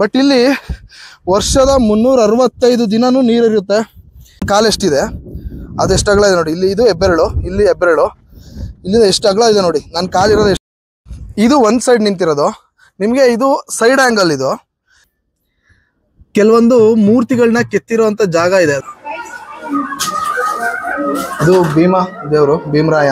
But ಇಲ್ಲಿ ವರ್ಷದ 365 ದಿನನೂ ನೀರಿರುತ್ತೆ. ಕಾಲೆಷ್ಟಿದೆ ಅದೆಷ್ಟು ಅಗಲ ಇದೆ ನೋಡಿ. ಇಲ್ಲಿ ಇದು ಹೆಬ್ಬೆರಳು, ಇಲ್ಲಿ ಹೆಬ್ಬೆರಳು, ಇಲ್ಲಿಂದ ಎಷ್ಟು ಅಗಲ ಇದೆ ನೋಡಿ. ನನ್ನ ಕಾಲಿರೋದು ಎಷ್ಟು. ಇದು ಒಂದು ಸೈಡ್ ನಿಂತಿರೋದು. ನಿಮಗೆ ಇದು ಸೈಡ್ ಆ್ಯಂಗಲ್. ಇದು ಕೆಲವೊಂದು ಮೂರ್ತಿಗಳನ್ನ ಕೆತ್ತಿರುವಂಥ ಜಾಗ ಇದೆ. ಇದು ಭೀಮ ದೇವರು, ಭೀಮರಾಯ.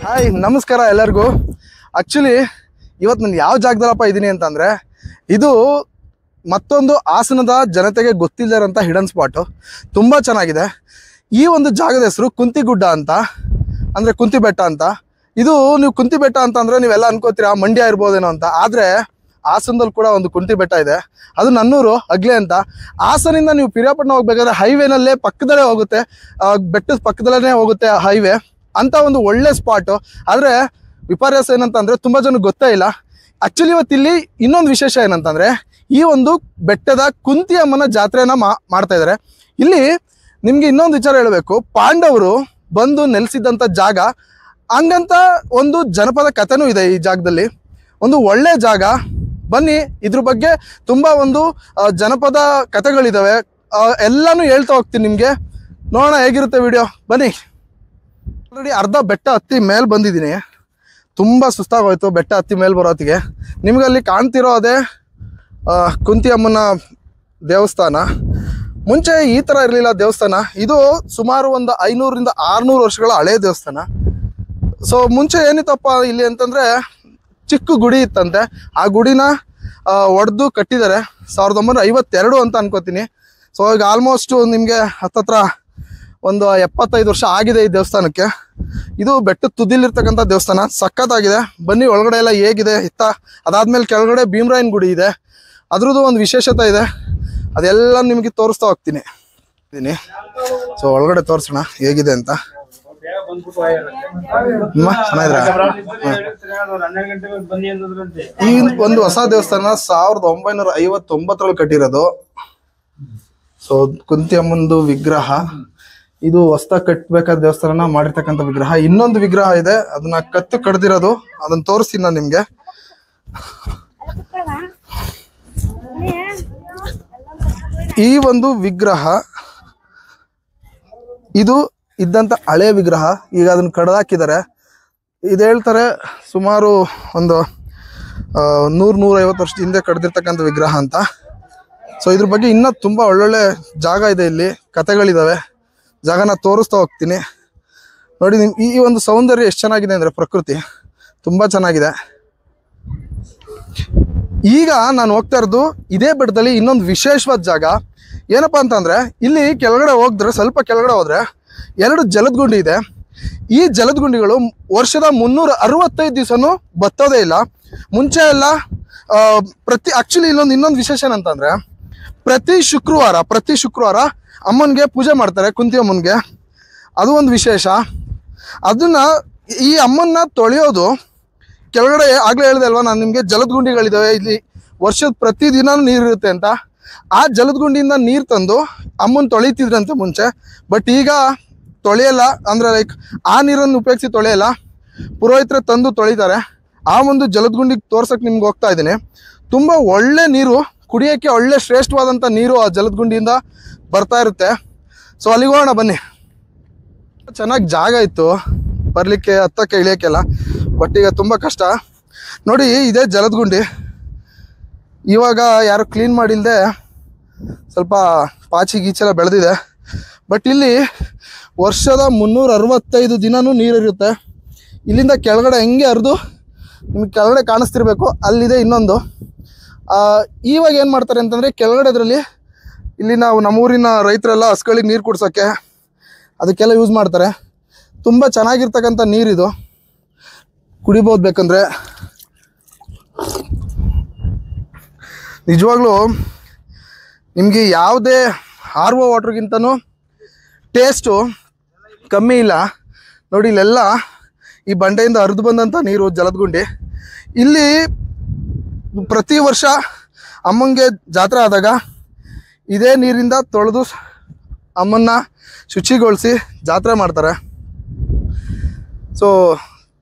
ಹಾಯ್, ನಮಸ್ಕಾರ ಎಲ್ಲರಿಗೂ. ಆ್ಯಕ್ಚುಲಿ ಇವತ್ತು ನಾನು ಯಾವ ಜಾಗದಲ್ಲಪ್ಪ ಇದ್ದೀನಿ ಅಂತಂದರೆ, ಇದು ಮತ್ತೊಂದು ಹಾಸನದ ಜನತೆಗೆ ಗೊತ್ತಿಲ್ಲದಿರೋಂಥ ಹಿಡನ್ ಸ್ಪಾಟು. ತುಂಬ ಚೆನ್ನಾಗಿದೆ. ಈ ಒಂದು ಜಾಗದ ಹೆಸರು ಕುಂತಿಗುಡ್ಡ ಅಂತ, ಅಂದರೆ ಕುಂತಿ ಬೆಟ್ಟ ಅಂತ. ಇದು ನೀವು ಕುಂತಿ ಬೆಟ್ಟ ಅಂತಂದರೆ ನೀವೆಲ್ಲ ಅನ್ಕೋತೀರಾ ಮಂಡ್ಯ ಇರ್ಬೋದೇನೋ ಅಂತ. ಆದರೆ ಹಾಸನದಲ್ಲಿ ಕೂಡ ಒಂದು ಕುಂತಿ ಬೆಟ್ಟ ಇದೆ. ಅದು ನನ್ನೂರು ಅಗ್ಲೆ ಅಂತ. ಹಾಸನಿಂದ ನೀವು ಪಿರಿಯಾಪಟ್ಟಣ ಹೋಗ್ಬೇಕಾದ್ರೆ ಹೈವೇನಲ್ಲೇ ಪಕ್ಕದಲ್ಲೇ ಹೋಗುತ್ತೆ, ಬೆಟ್ಟದ ಪಕ್ಕದಲ್ಲೇ ಹೋಗುತ್ತೆ ಹೈವೇ. ಅಂತ ಒಂದು ಒಳ್ಳೆ ಸ್ಪಾಟು. ಆದರೆ ವಿಪರ್ಯಾಸ ಏನಂತಂದರೆ ತುಂಬ ಜನಕ್ಕೆ ಗೊತ್ತೇ ಇಲ್ಲ. ಆ್ಯಕ್ಚುಲಿ ಇವತ್ತು ಇಲ್ಲಿ ಇನ್ನೊಂದು ವಿಶೇಷ ಏನಂತಂದರೆ, ಈ ಒಂದು ಬೆಟ್ಟದ ಕುಂತಿ ಅಮ್ಮನ ಜಾತ್ರೆನ ಮಾಡ್ತಾ ಇದ್ದಾರೆ. ಇಲ್ಲಿ ನಿಮಗೆ ಇನ್ನೊಂದು ವಿಚಾರ ಹೇಳಬೇಕು. ಪಾಂಡವರು ಬಂದು ನೆಲೆಸಿದ್ದಂಥ ಜಾಗ, ಹಂಗಂತ ಒಂದು ಜನಪದ ಕಥೆನೂ ಇದೆ ಈ ಜಾಗದಲ್ಲಿ. ಒಂದು ಒಳ್ಳೆ ಜಾಗ. ಬನ್ನಿ, ಇದ್ರ ಬಗ್ಗೆ ತುಂಬ ಒಂದು ಜನಪದ ಕಥೆಗಳಿದ್ದಾವೆ. ಎಲ್ಲನೂ ಹೇಳ್ತಾ ಹೋಗ್ತೀನಿ ನಿಮಗೆ. ನೋಡೋಣ ಹೇಗಿರುತ್ತೆ ವಿಡಿಯೋ. ಬನ್ನಿ. ಆಲ್ರೆಡಿ ಅರ್ಧ ಬೆಟ್ಟ ಹತ್ತಿ ಮೇಲೆ ಬಂದಿದ್ದೀನಿ. ತುಂಬ ಸುಸ್ತಾಗೋಯ್ತು ಬೆಟ್ಟ ಹತ್ತಿ ಮೇಲೆ ಬರೋತ್ತಿಗೆ. ನಿಮಗಲ್ಲಿ ಕಾಣ್ತಿರೋ ಅದೇ ಕುಂತಿ ಅಮ್ಮನ ದೇವಸ್ಥಾನ. ಮುಂಚೆ ಈ ಥರ ಇರಲಿಲ್ಲ ದೇವಸ್ಥಾನ. ಇದು ಸುಮಾರು ಒಂದು 500ರಿಂದ 600 ವರ್ಷಗಳ ಹಳೆಯ ದೇವಸ್ಥಾನ. ಸೊ ಮುಂಚೆ ಏನಿತ್ತಪ್ಪ ಇಲ್ಲಿ ಅಂತಂದರೆ, ಚಿಕ್ಕ ಗುಡಿ ಇತ್ತಂತೆ. ಆ ಗುಡಿನ ಒಡೆದು ಕಟ್ಟಿದ್ದಾರೆ 1952 ಅಂತ ಅನ್ಕೋತೀನಿ. ಸೊ ಈಗ ಆಲ್ಮೋಸ್ಟು ನಿಮಗೆ ಹತ್ತತ್ರ ಒಂದು 75 ವರ್ಷ ಆಗಿದೆ ಈ ದೇವಸ್ಥಾನಕ್ಕೆ. ಇದು ಬೆಟ್ಟದ ತುದಿಲಿರ್ತಕ್ಕಂಥ ದೇವಸ್ಥಾನ. ಸಖತ್ತಾಗಿದೆ. ಬನ್ನಿ ಒಳಗಡೆ ಎಲ್ಲ ಹೇಗಿದೆ ಇತ್ತ. ಅದಾದ್ಮೇಲೆ ಕೆಳಗಡೆ ಭೀಮರಾಯನ ಗುಡಿ ಇದೆ. ಅದ್ರದ್ದು ಒಂದು ವಿಶೇಷತೆ ಇದೆ. ಅದೆಲ್ಲ ನಿಮಗೆ ತೋರಿಸ್ತಾ ಹೋಗ್ತೀನಿ. ಸೊ ಒಳಗಡೆ ತೋರಿಸೋಣ ಹೇಗಿದೆ ಅಂತ. ಚೆನ್ನಾಗಿದ್ರ? ಈ ಒಂದು ಹೊಸ ದೇವಸ್ಥಾನ 1959ರಲ್ಲಿ ಕಟ್ಟಿರೋದು. ಸೊ ಕುಂತಿ ಅಮ್ಮಂದು ವಿಗ್ರಹ ಇದು. ಹೊಸದಾಗಿ ಕಟ್ಟಬೇಕಾದ ದೇವಸ್ಥಾನ ಮಾಡಿರ್ತಕ್ಕಂಥ ವಿಗ್ರಹ. ಇನ್ನೊಂದು ವಿಗ್ರಹ ಇದೆ, ಅದನ್ನ ಕತ್ತು ಕಡ್ದಿರೋದು. ಅದನ್ನ ತೋರಿಸ್ತೀನಿ ನಾನು ನಿಮ್ಗೆ. ಈ ಒಂದು ವಿಗ್ರಹ ಇದು ಇದ್ದಂಥ ಹಳೆ ವಿಗ್ರಹ. ಈಗ ಅದನ್ನ ಕಡ್ದಾಕಿದ್ದಾರೆ. ಇದು ಹೇಳ್ತಾರೆ ಸುಮಾರು ಒಂದು 100-150 ವರ್ಷದ ಹಿಂದೆ ಕಡ್ದಿರ್ತಕ್ಕಂಥ ವಿಗ್ರಹ ಅಂತ. ಸೊ ಇದ್ರ ಬಗ್ಗೆ ಇನ್ನೂ ತುಂಬ ಒಳ್ಳೊಳ್ಳೆ ಜಾಗ ಇದೆ. ಇಲ್ಲಿ ಕಥೆಗಳಿದ್ದಾವೆ. ಜಾಗನ ತೋರಿಸ್ತಾ ಹೋಗ್ತೀನಿ. ನೋಡಿ, ಈ ಒಂದು ಸೌಂದರ್ಯ ಎಷ್ಟು ಚೆನ್ನಾಗಿದೆ ಅಂದರೆ, ಪ್ರಕೃತಿ ತುಂಬ ಚೆನ್ನಾಗಿದೆ. ಈಗ ನಾನು ಹೋಗ್ತಾ ಇರೋದು ಇದೇ ಬೆಟ್ಟದಲ್ಲಿ ಇನ್ನೊಂದು ವಿಶೇಷವಾದ ಜಾಗ. ಏನಪ್ಪ ಅಂತಂದರೆ, ಇಲ್ಲಿ ಕೆಳಗಡೆ ಹೋಗಿದ್ರೆ, ಸ್ವಲ್ಪ ಕೆಳಗಡೆ ಹೋದರೆ 2 ಜಲದ ಗುಂಡಿ ಇದೆ. ಈ ಜಲದ ಗುಂಡಿಗಳು ವರ್ಷದ 365 ದಿವಸನೂ ಬತ್ತೋದೇ ಇಲ್ಲ. ಮುಂಚೆ ಎಲ್ಲ ಆ್ಯಕ್ಚುಲಿ ಇನ್ನೊಂದು ವಿಶೇಷ ಏನಂತಂದರೆ, ಪ್ರತಿ ಶುಕ್ರವಾರ ಅಮ್ಮನಿಗೆ ಪೂಜೆ ಮಾಡ್ತಾರೆ, ಕುಂತಿ ಅಮ್ಮನಿಗೆ. ಅದು ಒಂದು ವಿಶೇಷ. ಅದನ್ನು ಈ ಅಮ್ಮನ್ನ ತೊಳೆಯೋದು ಕೆಳಗಡೆ, ಆಗಲೇ ಹೇಳಿದೆ ಅಲ್ವಾ ನಾನು ನಿಮಗೆ, ಜಲದ ಗುಂಡಿಗಳಿದ್ದಾವೆ ಇಲ್ಲಿ. ವರ್ಷದ ಪ್ರತಿದಿನ ನೀರಿರುತ್ತೆ ಅಂತ. ಆ ಜಲದ ಗುಂಡಿಯಿಂದ ನೀರು ತಂದು ಅಮ್ಮನ ತೊಳಿತಿದ್ರಂತೆ ಮುಂಚೆ. ಬಟ್ ಈಗ ತೊಳೆಯಲ್ಲ, ಅಂದರೆ ಲೈಕ್ ಆ ನೀರನ್ನು ಉಪಯೋಗಿಸಿ ತೊಳೆಯಲ್ಲ, ಪುರೋಹಿತರೆ ತಂದು ತೊಳಿತಾರೆ. ಆ ಒಂದು ಜಲದ ಗುಂಡಿಗೆ ತೋರ್ಸಕ್ಕೆ ನಿಮ್ಗೆ ಹೋಗ್ತಾ ಇದ್ದೀನಿ. ತುಂಬ ಒಳ್ಳೆ ನೀರು, ಕುಡಿಯೋಕ್ಕೆ ಒಳ್ಳೆ ಶ್ರೇಷ್ಠವಾದಂಥ ನೀರು ಆ ಜಲದ ಗುಂಡಿಯಿಂದ ಬರ್ತಾ ಇರುತ್ತೆ. ಸೊ ಅಲ್ಲಿಗೆ ಹೋಗೋಣ ಬನ್ನಿ. ಚೆನ್ನಾಗಿ ಜಾಗ ಇತ್ತು ಬರಲಿಕ್ಕೆ, ಹತ್ತಕ್ಕೆ ಇಳಿಯೋಕ್ಕೆಲ್ಲ. ಬಟ್ ಈಗ ತುಂಬ ಕಷ್ಟ. ನೋಡಿ, ಇದೇ ಜಲದ ಗುಂಡಿ. ಇವಾಗ ಯಾರು ಕ್ಲೀನ್ ಮಾಡಿಲ್ಲದೆ ಸ್ವಲ್ಪ ಪಾಚಿ ಗೀಚೆಲ್ಲ ಬೆಳೆದಿದೆ. ಬಟ್ ಇಲ್ಲಿ ವರ್ಷದ 365 ದಿನನೂ ನೀರಿರುತ್ತೆ. ಇಲ್ಲಿಂದ ಕೆಳಗಡೆ ಹೆಂಗೆ ಹರಿದು ನಿಮಗೆ ಕೆಳಗಡೆ ಕಾಣಿಸ್ತಿರ್ಬೇಕು, ಅಲ್ಲಿದೆ ಇನ್ನೊಂದು. ಇವಾಗ ಏನು ಮಾಡ್ತಾರೆ ಅಂತಂದರೆ, ಕೆಳಗಡೆ ಅದರಲ್ಲಿ ಇಲ್ಲಿ ನಾವು ನಮ್ಮೂರಿನ ರೈತರೆಲ್ಲ ಹಸುಗಳಿಗೆ ನೀರು ಕುಡ್ಸೋಕ್ಕೆ ಅದಕ್ಕೆಲ್ಲ ಯೂಸ್ ಮಾಡ್ತಾರೆ. ತುಂಬ ಚೆನ್ನಾಗಿರ್ತಕ್ಕಂಥ ನೀರಿದು, ಕುಡಿಬೋದು ಬೇಕಂದರೆ. ನಿಜವಾಗ್ಲೂ ನಿಮಗೆ ಯಾವುದೇ RO ವಾಟ್ರಿಗಿಂತನೂ ಟೇಸ್ಟು ಕಮ್ಮಿ ಇಲ್ಲ. ನೋಡಿ, ಇಲ್ಲೆಲ್ಲ ಈ ಬಂಡೆಯಿಂದ ಹರಿದು ಬಂದಂಥ ನೀರು ಜಲದ ಗುಂಡಿ. ಇಲ್ಲಿ ಪ್ರತಿ ವರ್ಷ ಅಮ್ಮಂಗೆ ಜಾತ್ರೆ ಆದಾಗ ಇದೇ ನೀರಿಂದ ತೊಳೆದು ಅಮ್ಮನ್ನ ಶುಚಿಗೊಳಿಸಿ ಜಾತ್ರೆ ಮಾಡ್ತಾರೆ. ಸೊ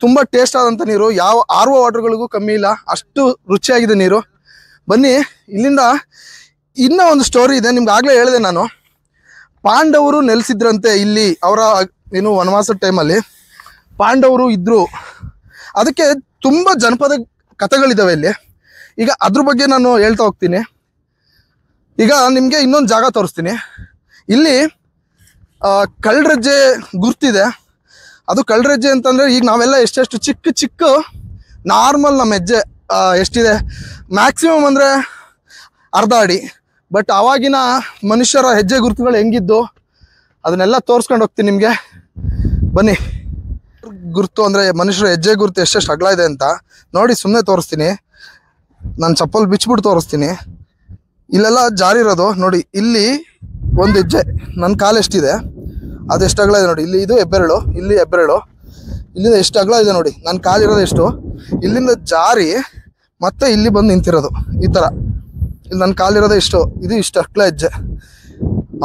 ತುಂಬ ಟೇಸ್ಟ್ ಆದಂಥ ನೀರು, ಯಾವ RO ವಾಟರ್ಗಳಿಗೂ ಕಮ್ಮಿ ಇಲ್ಲ, ಅಷ್ಟು ರುಚಿಯಾಗಿದೆ ನೀರು. ಬನ್ನಿ, ಇಲ್ಲಿಂದ ಇನ್ನೂ ಒಂದು ಸ್ಟೋರಿ ಇದೆ. ನಿಮ್ಗೆ ಆಗಲೇ ಹೇಳಿದೆ ನಾನು, ಪಾಂಡವರು ನೆಲೆಸಿದ್ರಂತೆ ಇಲ್ಲಿ. ಅವರ ಏನು ವನವಾಸದ ಟೈಮಲ್ಲಿ ಪಾಂಡವರು ಇದ್ದರು. ಅದಕ್ಕೆ ತುಂಬ ಜನಪದ ಕಥೆಗಳಿದ್ದಾವೆ ಇಲ್ಲಿ. ಈಗ ಅದ್ರ ಬಗ್ಗೆ ನಾನು ಹೇಳ್ತಾ ಹೋಗ್ತೀನಿ. ಈಗ ನಿಮಗೆ ಇನ್ನೊಂದು ಜಾಗ ತೋರಿಸ್ತೀನಿ. ಇಲ್ಲಿ ಕಳ್ಳರಜ್ಜೆ ಗುರ್ತಿದೆ. ಅದು ಕಳ್ಳರಜ್ಜೆ ಅಂತಂದರೆ ಈಗ ನಾವೆಲ್ಲ ಎಷ್ಟೆಷ್ಟು ಚಿಕ್ಕ ಚಿಕ್ಕ ನಾರ್ಮಲ್ ನಮ್ಮ ಹೆಜ್ಜೆ ಎಷ್ಟಿದೆ, ಮ್ಯಾಕ್ಸಿಮಮ್ ಅಂದರೆ ಅರ್ಧ ಅಡಿ. ಬಟ್ ಆವಾಗಿನ ಮನುಷ್ಯರ ಹೆಜ್ಜೆ ಗುರುತುಗಳು ಹೆಂಗಿದ್ದು ಅದನ್ನೆಲ್ಲ ತೋರಿಸ್ಕೊಂಡು ಹೋಗ್ತೀನಿ ನಿಮಗೆ. ಬನ್ನಿ, ಗುರುತು ಅಂದರೆ ಮನುಷ್ಯರ ಹೆಜ್ಜೆ ಗುರುತು ಎಷ್ಟೆಷ್ಟು ಅಗಲ ಇದೆ ಅಂತ ನೋಡಿ. ಸುಮ್ಮನೆ ತೋರಿಸ್ತೀನಿ, ನಾನು ಚಪ್ಪಲ್ ಬಿಚ್ಚಿಬಿಟ್ಟು ತೋರಿಸ್ತೀನಿ. ಇಲ್ಲೆಲ್ಲ ಜಾರಿ ಇರೋದು ನೋಡಿ. ಇಲ್ಲಿ ಒಂದು ಹೆಜ್ಜೆ, ನನ್ನ ಕಾಲು ಎಷ್ಟಿದೆ ಅದು ಎಷ್ಟು ಅಗಲ ಇದೆ ನೋಡಿ. ಇಲ್ಲಿ ಇದು ಹೆಬ್ಬೆರಳು, ಇಲ್ಲಿ ಹೆಬ್ಬೆರಳು, ಇಲ್ಲಿಂದ ಎಷ್ಟು ಅಗಲ ಇದೆ ನೋಡಿ. ನನ್ನ ಕಾಲಿರೋದು ಎಷ್ಟು, ಇಲ್ಲಿಂದ ಜಾರಿ ಮತ್ತೆ ಇಲ್ಲಿ ಬಂದು ನಿಂತಿರೋದು ಈ ಥರ. ಇಲ್ಲಿ ನನ್ನ ಕಾಲಿರೋದು ಎಷ್ಟು, ಇದು ಇಷ್ಟು ಅಗಲ ಹೆಜ್ಜೆ.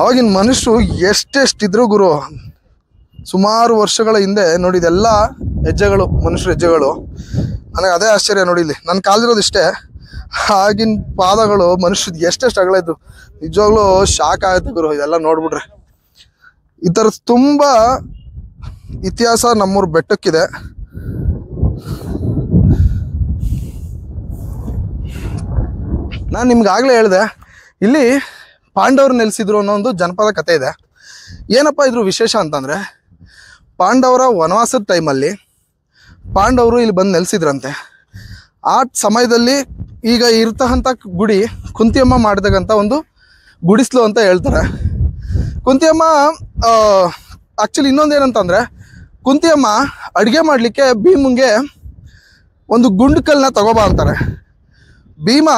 ಅವಾಗಿನ ಮನುಷ್ಯರು ಎಷ್ಟೆಷ್ಟಿದ್ರು ಗುರು, ಸುಮಾರು ವರ್ಷಗಳ ಹಿಂದೆ ನೋಡಿ. ಇದೆಲ್ಲ ಹೆಜ್ಜೆಗಳು, ಮನುಷ್ಯರ ಹೆಜ್ಜೆಗಳು. ನನಗೆ ಅದೇ ಆಶ್ಚರ್ಯ ನೋಡಿ. ಇಲ್ಲಿ ನನ್ನ ಕಾಲಿರೋದು ಇಷ್ಟೇ, ಆಗಿನ ಪಾದಗಳು ಮನುಷ್ಯದ ಎಷ್ಟೆಷ್ಟು ಅಗಲ ಇದ್ದು. ನಿಜವಾಗ್ಲೂ ಶಾಕ್ ಆಗುತ್ತೆ ಗುರು ಇದೆಲ್ಲ ನೋಡ್ಬಿಟ್ರೆ. ಈ ಥರದ್ದು ತುಂಬ ಇತಿಹಾಸ ನಮ್ಮೂರು ಬೆಟ್ಟಕ್ಕಿದೆ. ನಾನು ನಿಮ್ಗಾಗಲೇ ಹೇಳಿದೆ, ಇಲ್ಲಿ ಪಾಂಡವರು ನೆಲೆಸಿದ್ರು ಅನ್ನೋ ಒಂದು ಜನಪದ ಕಥೆ ಇದೆ. ಏನಪ್ಪ ಇದ್ರ ವಿಶೇಷ ಅಂತಂದರೆ, ಪಾಂಡವರ ವನವಾಸದ ಟೈಮಲ್ಲಿ ಪಾಂಡವರು ಇಲ್ಲಿ ಬಂದು ನೆಲೆಸಿದ್ರಂತೆ. ಆ ಸಮಯದಲ್ಲಿ ಈಗ ಇರ್ತಕ್ಕಂಥ ಗುಡಿ ಕುಂತಿಯಮ್ಮ ಮಾಡಿದಂಥ ಒಂದು ಗುಡಿಸ್ಲು ಅಂತ ಹೇಳ್ತಾರೆ. ಕುಂತಿಯಮ್ಮ ಆ್ಯಕ್ಚುಲಿ ಇನ್ನೊಂದು ಏನಂತಂದರೆ, ಕುಂತಿಯಮ್ಮ ಅಡುಗೆ ಮಾಡಲಿಕ್ಕೆ ಭೀಮಂಗೆ ಒಂದು ಗುಂಡು ಕಲ್ಲನ್ನ ತಗೋಬಾ ಅಂತಾರೆ. ಭೀಮ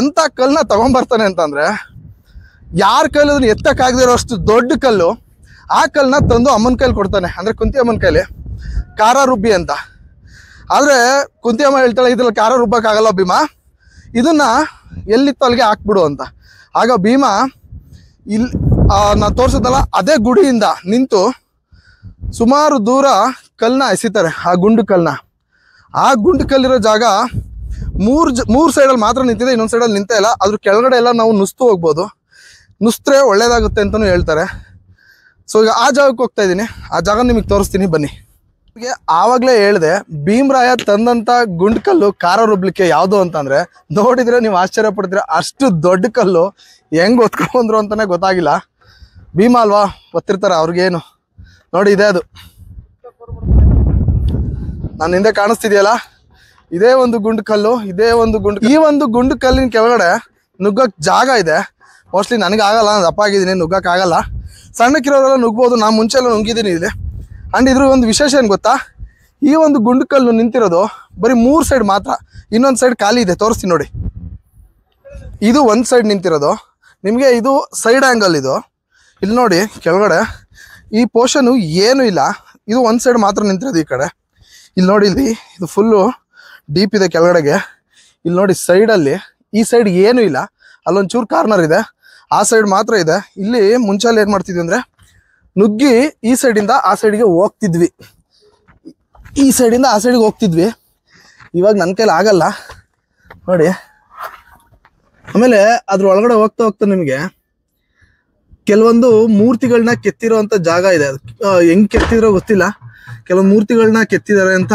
ಎಂಥ ಕಲ್ಲನ್ನ ತಗೊಂಬರ್ತಾನೆ ಅಂತಂದರೆ, ಯಾರ ಕೈಲಿ ಅದನ್ನು ಎತ್ತಕ್ಕಾಗದಿರೋ ಅಷ್ಟು ದೊಡ್ಡ ಕಲ್ಲು, ಆ ಕಲ್ಲನ್ನ ತಂದು ಅಮ್ಮನ ಕೈಲಿ ಕೊಡ್ತಾನೆ. ಅಂದರೆ ಕುಂತಿಯಮ್ಮನ ಕೈಲಿ ಖಾರ ರುಬ್ಬಿ ಅಂತ. ಆದರೆ ಕುಂತಿಯಮ್ಮ ಹೇಳ್ತಾಳೆ, ಇದ್ರಲ್ಲಿ ಖಾರ ರುಬ್ಬಕ್ಕಾಗಲ್ಲ ಭೀಮ, ಇದನ್ನು ಎಲ್ಲಿತ್ತು ಅಲ್ಲಿಗೆ ಹಾಕ್ಬಿಡು ಅಂತ. ಆಗ ಭೀಮ ಇಲ್ಲಿ ನಾನು ತೋರಿಸೋದಲ್ಲ ಅದೇ ಗುಡಿಯಿಂದ ನಿಂತು ಸುಮಾರು ದೂರ ಕಲ್ಲನ್ನ ಎಸಿತಾರೆ, ಆ ಗುಂಡು ಕಲ್ಲನ್ನ. ಆ ಗುಂಡು ಕಲ್ಲಿರೋ ಜಾಗ ಮೂರು ಸೈಡಲ್ಲಿ ಮಾತ್ರ ನಿಂತಿದೆ, ಇನ್ನೊಂದು ಸೈಡಲ್ಲಿ ನಿಂತೇ ಇಲ್ಲ. ಅದ್ರ ಕೆಳಗಡೆ ಎಲ್ಲ ನಾವು ನುಸ್ತು ಹೋಗ್ಬೋದು, ನುಸ್ತರೆ ಒಳ್ಳೇದಾಗುತ್ತೆ ಅಂತಲೂ ಹೇಳ್ತಾರೆ. ಸೊ ಈಗ ಆ ಜಾಗಕ್ಕೆ ಹೋಗ್ತಾ ಇದ್ದೀನಿ, ಆ ಜಾಗ ನಿಮಗೆ ತೋರಿಸ್ತೀನಿ ಬನ್ನಿ. ನಿಮಗೆ ಆವಾಗಲೇ ಹೇಳಿದೆ, ಭೀಮರಾಯ ತಂದಂಥ ಗುಂಡು ಕಲ್ಲು ಖಾರ ರುಬ್ಲಿಕ್ಕೆ ಯಾವುದು ಅಂತಂದರೆ, ನೋಡಿದರೆ ನೀವು ಆಶ್ಚರ್ಯ ಪಡ್ತೀರ. ಅಷ್ಟು ದೊಡ್ಡ ಕಲ್ಲು ಹೆಂಗೆ ಹೊತ್ಕೊಂಡ್ರು ಅಂತಲೇ ಗೊತ್ತಾಗಿಲ್ಲ. ಭೀಮ ಅಲ್ವಾ, ಗೊತ್ತಿರ್ತಾರೆ ಅವ್ರಿಗೇನು. ನೋಡಿ ಇದೆ ಅದು, ನಾನು ಹಿಂದೆ ಕಾಣಿಸ್ತಿದೆಯಲ್ಲ, ಇದೇ ಒಂದು ಗುಂಡು ಕಲ್ಲು, ಇದೇ ಒಂದು ಈ ಒಂದು ಗುಂಡು ಕಲ್ಲಿನ ಕೆಳಗಡೆ ನುಗ್ಗಕ್ಕೆ ಜಾಗ ಇದೆ. ಮೋಸ್ಟ್ಲಿ ನನಗಾಗಲ್ಲ, ನಾನು ದಪ್ಪ ಆಗಿದ್ದೀನಿ, ನುಗ್ಗಕ್ಕಾಗಲ್ಲ. ಸಣ್ಣಕ್ಕಿರೋರೆಲ್ಲ ನುಗ್ಬೋದು, ನಾನು ಮುಂಚೆ ಎಲ್ಲ ನುಗ್ಗಿದ್ದೀನಿ ಇಲ್ಲಿ. ಆ್ಯಂಡ್ ಇದ್ರ ಒಂದು ವಿಶೇಷ ಏನು ಗೊತ್ತಾ, ಈ ಒಂದು ಗುಂಡು ಕಲ್ಲು ನಿಂತಿರೋದು ಬರೀ 3 ಸೈಡ್ ಮಾತ್ರ, ಇನ್ನೊಂದು ಸೈಡ್ ಖಾಲಿ ಇದೆ. ತೋರಿಸ್ತೀನಿ ನೋಡಿ. ಇದು ಒಂದು ಸೈಡ್ ನಿಂತಿರೋದು, ನಿಮಗೆ ಇದು ಸೈಡ್ ಆ್ಯಂಗಲ್. ಇದು ಇಲ್ಲಿ ನೋಡಿ ಕೆಳಗಡೆ ಈ ಪೋರ್ಷನು ಏನೂ ಇಲ್ಲ, ಇದು ಒಂದು ಸೈಡ್ ಮಾತ್ರ ನಿಂತಿರೋದು ಈ ಕಡೆ. ಇಲ್ಲಿ ನೋಡಿ, ಇಲ್ಲಿ ಇದು ಫುಲ್ಲು ಡೀಪ್ ಇದೆ ಕೆಳಗಡೆಗೆ. ಇಲ್ಲಿ ನೋಡಿ ಸೈಡಲ್ಲಿ, ಈ ಸೈಡ್ ಏನೂ ಇಲ್ಲ, ಅಲ್ಲೊಂಚೂರು ಕಾರ್ನರ್ ಇದೆ, ಆ ಸೈಡ್ ಮಾತ್ರ ಇದೆ. ಇಲ್ಲಿ ಮುಂಚೆಲ್ಲಿ ಏನು ಮಾಡ್ತಿದ್ವಿ ಅಂದರೆ, ನುಗ್ಗಿ ಈ ಸೈಡಿಂದ ಆ ಸೈಡಿಗೆ ಹೋಗ್ತಿದ್ವಿ, ಈ ಸೈಡಿಂದ ಆ ಸೈಡಿಗೆ ಹೋಗ್ತಿದ್ವಿ. ಇವಾಗ ನನ್ನ ಕೈಲಿ ಆಗಲ್ಲ ನೋಡಿ. ಆಮೇಲೆ ಅದ್ರ ಒಳಗಡೆ ಹೋಗ್ತಾ ಹೋಗ್ತಾ ನಿಮಗೆ ಕೆಲವೊಂದು ಮೂರ್ತಿಗಳನ್ನ ಕೆತ್ತಿರೋಂಥ ಜಾಗ ಇದೆ. ಹೆಂಗೆ ಕೆತ್ತಿರೋ ಗೊತ್ತಿಲ್ಲ, ಕೆಲವೊಂದು ಮೂರ್ತಿಗಳನ್ನ ಕೆತ್ತಿದ್ದಾರೆ ಅಂತ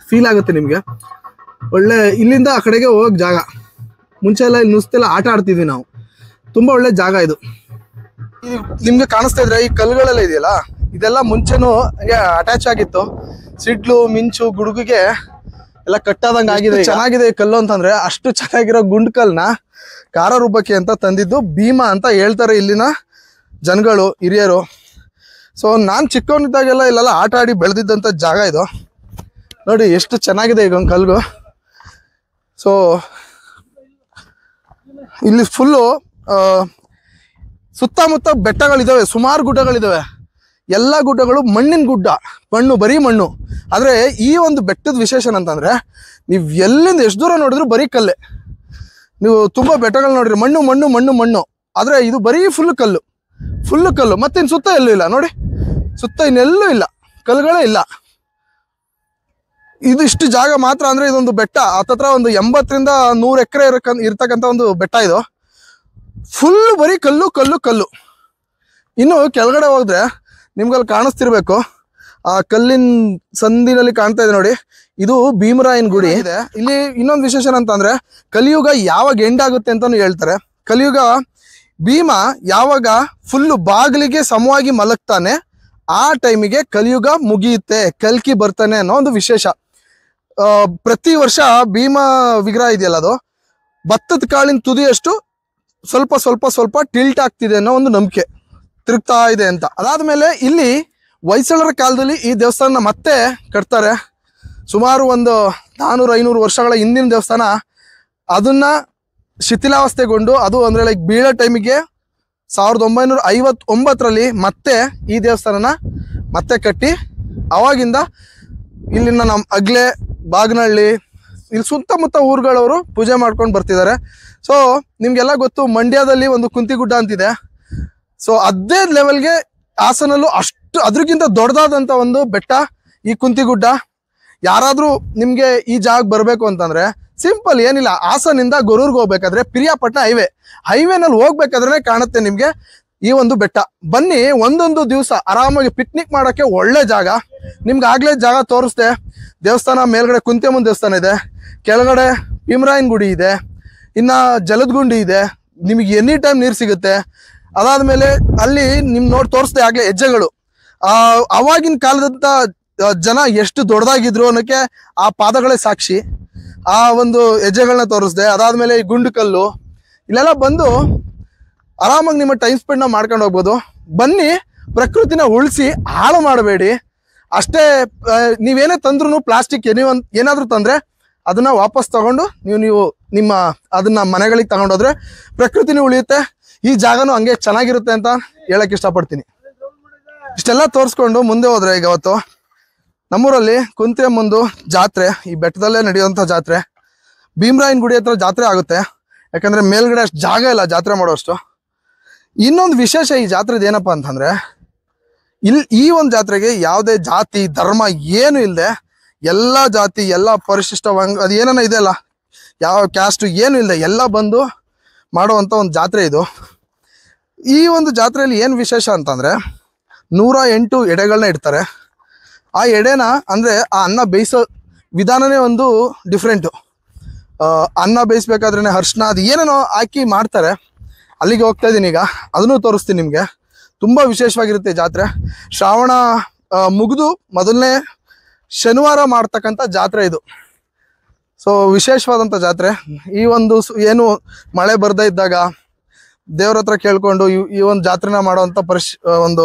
ಫೀಲ್ ಆಗುತ್ತೆ ನಿಮಗೆ. ಒಳ್ಳೆ ಇಲ್ಲಿಂದ ಆ ಕಡೆಗೆ ಹೋಗೋಕೆ ಜಾಗ. ಮುಂಚೆ ಎಲ್ಲ ಇಲ್ಲಿ ನುಸ್ತೆಲ್ಲ ಆಟ ಆಡ್ತಿದ್ವಿ ನಾವು, ತುಂಬ ಒಳ್ಳೆ ಜಾಗ ಇದು. ನಿಮ್ಗೆ ಕಾಣಿಸ್ತಾ ಇದ್ರೆ ಈ ಕಲ್ಲುಗಳೆಲ್ಲ ಇದೆಯಲ್ಲ, ಇದೆಲ್ಲ ಮುಂಚೆನೂ ಅಟ್ಯಾಚ್ ಆಗಿತ್ತು. ಸಿಡ್ಲು ಮಿಂಚು ಗುಡುಗಿಗೆ ಎಲ್ಲ ಕಟ್ಟಾದಂಗೆ ಆಗಿದೆ. ಚೆನ್ನಾಗಿದೆ ಈ ಕಲ್ಲು ಅಂತಂದ್ರೆ. ಅಷ್ಟು ಚೆನ್ನಾಗಿರೋ ಗುಂಡು ಕಲ್ಲನ್ನ ಖಾರ ರುಬ್ಬಕ್ಕೆ ಅಂತ ತಂದಿದ್ದು ಭೀಮ ಅಂತ ಹೇಳ್ತಾರೆ ಇಲ್ಲಿನ ಜನಗಳು, ಹಿರಿಯರು. ಸೊ ನಾನು ಚಿಕ್ಕವನಿದ್ದಾಗೆಲ್ಲ ಇಲ್ಲೆಲ್ಲ ಆಟ ಆಡಿ ಬೆಳೆದಿದ್ದಂಥ ಜಾಗ ಇದು. ನೋಡಿ ಎಷ್ಟು ಚೆನ್ನಾಗಿದೆ ಈಗ ಒಂದು ಕಲ್ಲು. ಸೊ ಇಲ್ಲಿ ಫುಲ್ಲು ಸುತ್ತಮುತ್ತ ಬೆಟ್ಟಗಳಿದ್ದಾವೆ, ಸುಮಾರು ಗುಡ್ಡಗಳಿದ್ದಾವೆ. ಎಲ್ಲ ಗುಡ್ಡಗಳು ಮಣ್ಣಿನ ಗುಡ್ಡ, ಮಣ್ಣು, ಬರೀ ಮಣ್ಣು. ಆದರೆ ಈ ಒಂದು ಬೆಟ್ಟದ ವಿಶೇಷ ಅಂತಂದರೆ, ನೀವು ಎಲ್ಲಿಂದ ಎಷ್ಟು ದೂರ ನೋಡಿದ್ರು ಬರೀ ಕಲ್ಲೇ. ನೀವು ತುಂಬ ಬೆಟ್ಟಗಳು ನೋಡಿರಿ, ಮಣ್ಣು ಮಣ್ಣು ಮಣ್ಣು ಮಣ್ಣು, ಆದರೆ ಇದು ಬರೀ ಫುಲ್ ಕಲ್ಲು. ಫುಲ್ಲು ಕಲ್ಲು. ಮತ್ತೆ ಇನ್ನು ಸುತ್ತ ಎಲ್ಲೂ ಇಲ್ಲ ನೋಡಿ, ಸುತ್ತ ಇನ್ನೆಲ್ಲೂ ಇಲ್ಲ, ಕಲ್ಲುಗಳೇ ಇಲ್ಲ. ಇದು ಇಷ್ಟು ಜಾಗ ಮಾತ್ರ ಅಂದ್ರೆ ಇದೊಂದು ಬೆಟ್ಟ, ಹತ್ತತ್ರ ಒಂದು 80ರಿಂದ 100 ಎಕರೆ ಇರ್ತಕ್ಕಂಥ ಒಂದು ಬೆಟ್ಟ ಇದು. ಫುಲ್ ಬರೀ ಕಲ್ಲು ಕಲ್ಲು ಕಲ್ಲು. ಇನ್ನು ಕೆಳಗಡೆ ಹೋದ್ರೆ ನಿಮ್ಗಲ್ಲಿ ಕಾಣಿಸ್ತಿರ್ಬೇಕು, ಆ ಕಲ್ಲಿನ ಸಂದಿನಲ್ಲಿ ಕಾಣ್ತಾ ಇದೆ ನೋಡಿ, ಇದು ಭೀಮರಾಯನ ಗುಡಿ ಇದೆ. ಇಲ್ಲಿ ಇನ್ನೊಂದು ವಿಶೇಷ ಅಂತಂದ್ರೆ ಕಲಿಯುಗ ಯಾವಾಗ ಎಂಡ್ ಆಗುತ್ತೆ ಅಂತಾನು ಹೇಳ್ತಾರೆ. ಕಲಿಯುಗ ಭೀಮ ಯಾವಾಗ ಫುಲ್ಲು ಬಾಗಿಲಿಗೆ ಸಮವಾಗಿ ಮಲಗ್ತಾನೆ ಆ ಟೈಮಿಗೆ ಕಲಿಯುಗ ಮುಗಿಯುತ್ತೆ, ಕಲ್ಕಿ ಬರ್ತಾನೆ ಅನ್ನೋ ಒಂದು ವಿಶೇಷ. ಪ್ರತಿ ವರ್ಷ ಭೀಮ ವಿಗ್ರಹ ಇದೆಯಲ್ಲ, ಅದು ಭತ್ತದ ಕಾಳಿನ ತುದಿಯಷ್ಟು ಸ್ವಲ್ಪ ಸ್ವಲ್ಪ ಸ್ವಲ್ಪ ಟಿಲ್ಟ್ ಆಗ್ತಿದೆ ಅನ್ನೋ ಒಂದು ನಂಬಿಕೆ, ತಿರುಗ್ತಾ ಇದೆ ಅಂತ. ಅದಾದ್ಮೇಲೆ ಇಲ್ಲಿ ಹೊಯ್ಸಳರ ಕಾಲದಲ್ಲಿ ಈ ದೇವಸ್ಥಾನ ಮತ್ತೆ ಕಟ್ತಾರೆ. ಸುಮಾರು ಒಂದು 400-500 ವರ್ಷಗಳ ಹಿಂದಿನ ದೇವಸ್ಥಾನ. ಅದನ್ನ ಶಿಥಿಲಾವಸ್ಥೆಗೊಂಡು, ಅದು ಅಂದ್ರೆ ಲೈಕ್ ಬೀಳೋ ಟೈಮಿಗೆ 1959ರಲ್ಲಿ ಮತ್ತೆ ಈ ದೇವಸ್ಥಾನನ ಮತ್ತೆ ಕಟ್ಟಿ, ಅವಾಗಿಂದ ಇಲ್ಲಿನ ನಮ್ಮ ಅಗ್ಲೆ, ಬಾಗನಹಳ್ಳಿ, ಇಲ್ಲಿ ಸುತ್ತಮುತ್ತ ಊರುಗಳವರು ಪೂಜೆ ಮಾಡ್ಕೊಂಡು ಬರ್ತಿದ್ದಾರೆ. ಸೊ ನಿಮ್ಗೆಲ್ಲ ಗೊತ್ತು, ಮಂಡ್ಯದಲ್ಲಿ ಒಂದು ಕುಂತಿಗುಡ್ಡ ಅಂತಿದೆ. ಸೊ ಅದೇ ಲೆವೆಲ್ಗೆ ಹಾಸನಲ್ಲೂ ಅಷ್ಟು ಅದ್ರಕ್ಕಿಂತ ದೊಡ್ಡದಾದಂಥ ಒಂದು ಬೆಟ್ಟ ಈ ಕುಂತಿಗುಡ್ಡ. ಯಾರಾದರೂ ನಿಮಗೆ ಈ ಜಾಗಕ್ಕೆ ಬರಬೇಕು ಅಂತಂದ್ರೆ ಸಿಂಪಲ್ ಏನಿಲ್ಲ, ಹಾಸನಿಂದ ಗೊರೂರ್ಗೆ ಹೋಗ್ಬೇಕಾದ್ರೆ ಪಿರಿಯಾಪಟ್ಟಣ ಹೈವೇನಲ್ಲಿ ಹೋಗ್ಬೇಕಾದ್ರೆ ಕಾಣುತ್ತೆ ನಿಮಗೆ ಈ ಒಂದು ಬೆಟ್ಟ. ಬನ್ನಿ, ಒಂದೊಂದು ದಿವಸ ಆರಾಮಾಗಿ ಪಿಕ್ನಿಕ್ ಮಾಡೋಕ್ಕೆ ಒಳ್ಳೆ ಜಾಗ. ನಿಮ್ಗೆ ಆಗ್ಲೇ ಜಾಗ ತೋರಿಸ್ದೆ. ದೇವಸ್ಥಾನ ಮೇಲ್ಗಡೆ ಕುಂತಿಯಮ್ಮನ ದೇವಸ್ಥಾನ ಇದೆ, ಕೆಳಗಡೆ ಭೀಮರಾಯನ ಗುಡಿ ಇದೆ, ಇನ್ನ ಜಲದ ಗುಂಡಿ ಇದೆ, ನಿಮಗೆ ಎನಿ ಟೈಮ್ ನೀರು ಸಿಗುತ್ತೆ. ಅದಾದ್ಮೇಲೆ ಅಲ್ಲಿ ನಿಮ್ ತೋರಿಸ್ದೆ ಆಗ್ಲೇ ಹೆಜ್ಜೆಗಳು. ಅವಾಗಿನ ಕಾಲದಂತ ಜನ ಎಷ್ಟು ದೊಡ್ಡದಾಗಿದ್ರು ಅನ್ನೋಕ್ಕೆ ಆ ಪಾದಗಳೇ ಸಾಕ್ಷಿ. ಆ ಒಂದು ಹೆಜ್ಜೆಗಳನ್ನ ತೋರಿಸ್ದೆ. ಅದಾದ್ಮೇಲೆ ಈ ಗುಂಡು ಕಲ್ಲು, ಇಲ್ಲೆಲ್ಲ ಬಂದು ಆರಾಮಾಗಿ ನಿಮ್ಮ ಟೈಮ್ ಸ್ಪೆಂಡ್ ಮಾಡ್ಕೊಂಡು ಹೋಗ್ಬೋದು. ಬನ್ನಿ, ಪ್ರಕೃತಿನ ಉಳಿಸಿ ಹಾಳು ಮಾಡಬೇಡಿ ಅಷ್ಟೇ. ನೀವೇನೇ ತಂದ್ರು ಪ್ಲಾಸ್ಟಿಕ್ ಏನಾದ್ರೂ ತಂದ್ರೆ ಅದನ್ನ ವಾಪಸ್ ತಗೊಂಡು ನೀವು ನಿಮ್ಮ ಅದನ್ನ ಮನೆಗಳಿಗೆ ತಗೊಂಡೋದ್ರೆ ಪ್ರಕೃತಿನೂ ಉಳಿಯುತ್ತೆ, ಈ ಜಾಗನೂ ಹಂಗೆ ಚೆನ್ನಾಗಿರುತ್ತೆ ಅಂತ ಹೇಳಕ್ ಇಷ್ಟಪಡ್ತೀನಿ. ಇಷ್ಟೆಲ್ಲ ತೋರಿಸ್ಕೊಂಡು ಮುಂದೆ ಹೋದ್ರೆ, ಈಗ ಅವತ್ತು ನಮ್ಮೂರಲ್ಲಿ ಕುಂತಿಯಮ್ಮಂದು ಜಾತ್ರೆ, ಈ ಬೆಟ್ಟದಲ್ಲೇ ನಡೆಯುವಂಥ ಜಾತ್ರೆ, ಭೀಮರಾಯನ ಗುಡಿ ಹತ್ರ ಜಾತ್ರೆ ಆಗುತ್ತೆ. ಯಾಕಂದ್ರೆ ಮೇಲ್ಗಡೆ ಅಷ್ಟು ಜಾಗ ಇಲ್ಲ ಜಾತ್ರೆ ಮಾಡೋಷ್ಟು. ಇನ್ನೊಂದು ವಿಶೇಷ ಈ ಜಾತ್ರೆದು ಏನಪ್ಪಾ ಅಂತಂದ್ರೆ, ಈ ಒಂದು ಜಾತ್ರೆಗೆ ಯಾವುದೇ ಜಾತಿ ಧರ್ಮ ಏನು ಇಲ್ಲದೆ, ಎಲ್ಲ ಜಾತಿ, ಎಲ್ಲ ಪರಿಶಿಷ್ಟ ಅದು ಏನಾನ ಇದೆಯಲ್ಲ, ಯಾವ ಕ್ಯಾಸ್ಟು ಏನು ಇಲ್ಲದೆ ಎಲ್ಲ ಬಂದು ಮಾಡುವಂಥ ಒಂದು ಜಾತ್ರೆ ಇದು. ಈ ಒಂದು ಜಾತ್ರೆಯಲ್ಲಿ ಏನು ವಿಶೇಷ ಅಂತಂದ್ರೆ 108 ಎಡೆಗಳನ್ನ ಇಡ್ತಾರೆ. ಆ ಎಡೆನ ಅಂದ್ರೆ ಆ ಅನ್ನ ಬೇಯಿಸೋ ವಿಧಾನನೇ ಒಂದು ಡಿಫ್ರೆಂಟು. ಅನ್ನ ಬೇಯಿಸ್ಬೇಕಾದ್ರೆ ಅರ್ಶಿನ ಅದು ಏನೇನೋ ಹಾಕಿ ಮಾಡ್ತಾರೆ. ಅಲ್ಲಿಗೆ ಹೋಗ್ತಾ ಇದ್ದೀನಿ ಈಗ, ಅದನ್ನು ತೋರಿಸ್ತೀನಿ ನಿಮಗೆ. ತುಂಬ ವಿಶೇಷವಾಗಿರುತ್ತೆ ಜಾತ್ರೆ. ಶ್ರಾವಣ ಮುಗಿದು ಮೊದಲನೇ ಶನಿವಾರ ಮಾಡ್ತಕ್ಕಂಥ ಜಾತ್ರೆ ಇದು. ಸೊ ವಿಶೇಷವಾದಂಥ ಜಾತ್ರೆ. ಈ ಒಂದು ಏನು ಮಳೆ ಬರ್ದೇ ಇದ್ದಾಗ ದೇವ್ರ ಹತ್ರ ಕೇಳ್ಕೊಂಡು ಈ ಒಂದು ಜಾತ್ರೆನ ಮಾಡೋವಂಥ ಒಂದು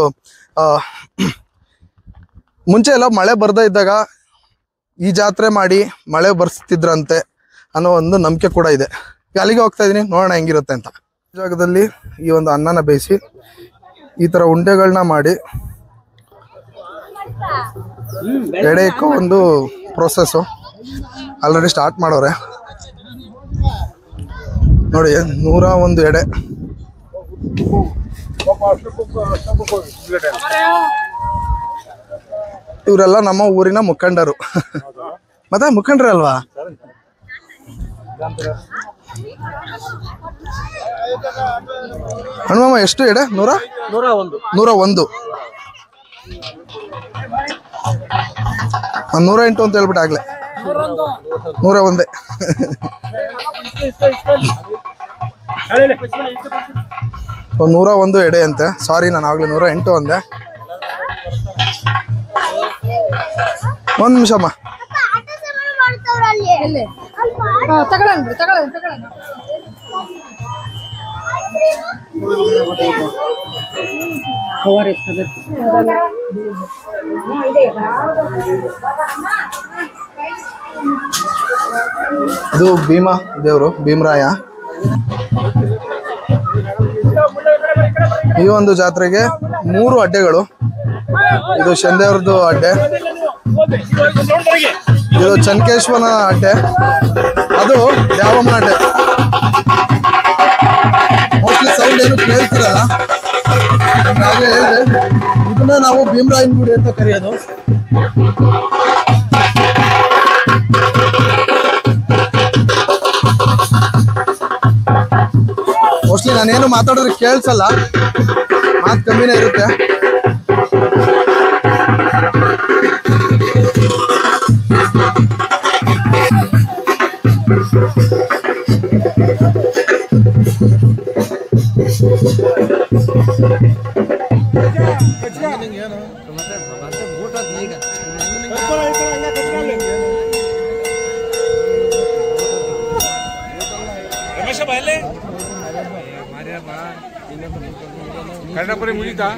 ಮುಂಚೆ ಎಲ್ಲ ಮಳೆ ಬರ್ದೇ ಇದ್ದಾಗ ಈ ಜಾತ್ರೆ ಮಾಡಿ ಮಳೆ ಬರ್ಸ್ತಿದ್ರಂತೆ ಅನ್ನೋ ಒಂದು ನಂಬಿಕೆ ಕೂಡ ಇದೆ. ಅಲ್ಲಿಗೆ ಹೋಗ್ತಾ ಇದ್ದೀನಿ, ನೋಡೋಣ ಹೆಂಗಿರುತ್ತೆ ಅಂತ. ಜಾಗದಲ್ಲಿ ಈ ಒಂದು ಅನ್ನನ ಬೇಯಿಸಿ ಈ ಥರ ಉಂಡೆಗಳನ್ನ ಮಾಡಿ ಎಡೆ ಇಕ್ಕೋ ಒಂದು ಪ್ರೋಸೆಸ್ಸು ಆಲ್ರೆಡಿ ಸ್ಟಾರ್ಟ್ ಮಾಡೋರೆ ನೋಡಿ. 101 ಎಡೆ. ಇವರೆಲ್ಲ ನಮ್ಮ ಊರಿನ ಮುಖಂಡರು. ಮತ್ತೆ ಮುಖಂಡ್ರೆ ಅಲ್ವಾ? ಹನುಮಮ್ಮ ಎಷ್ಟು ಎಡೆ? 101. 108 ಅಂತ ಹೇಳ್ಬಿಟ್ಟು ಆಗ್ಲೇ 101. 101 ಎಡೆ ಅಂತೆ. ಸಾರಿ, ನಾನು ಆಗ್ಲೇ 108 ಅಂದೆ. ಒಂದು ನಿಮಿಷಮ್ಮ. ಇದು ಭೀಮಾ ದೇವರು, ಭೀಮರಾಯ. ಈ ಒಂದು ಜಾತ್ರೆಗೆ 3 ಅಡ್ಡೆಗಳು. ಇದು ಶಂದೇವ್ರದ್ದು ಅಡ್ಡೆ, ಇದು ಚನ್ಕೇಶ್ವರನ ಅಡ್ಡೆ, ಅದು ದ್ಯಾವಮ್ಮನ ಅಡ್ಡೆ. ಮೋಸ್ಟ್ಲಿ ಸೌಂಡ್ ಏನು ಕೇಳ್ತಿರಲ್ಲ, ಇದನ್ನ ನಾವು ಭೀಮರಾಯನ ಗುಡಿ ಅಂತ ಕರೆಯೋದು. ಮೋಸ್ಟ್ಲಿ ನಾನೇನು ಮಾತಾಡಿದ್ರೆ ಕೇಳಿಸಲ್ಲ, ಮಾತು ಕಮ್ಮಿನೇ ಇರುತ್ತೆ. ಕನ್ನಡಪುರಿ ಮುಗಿತಾ?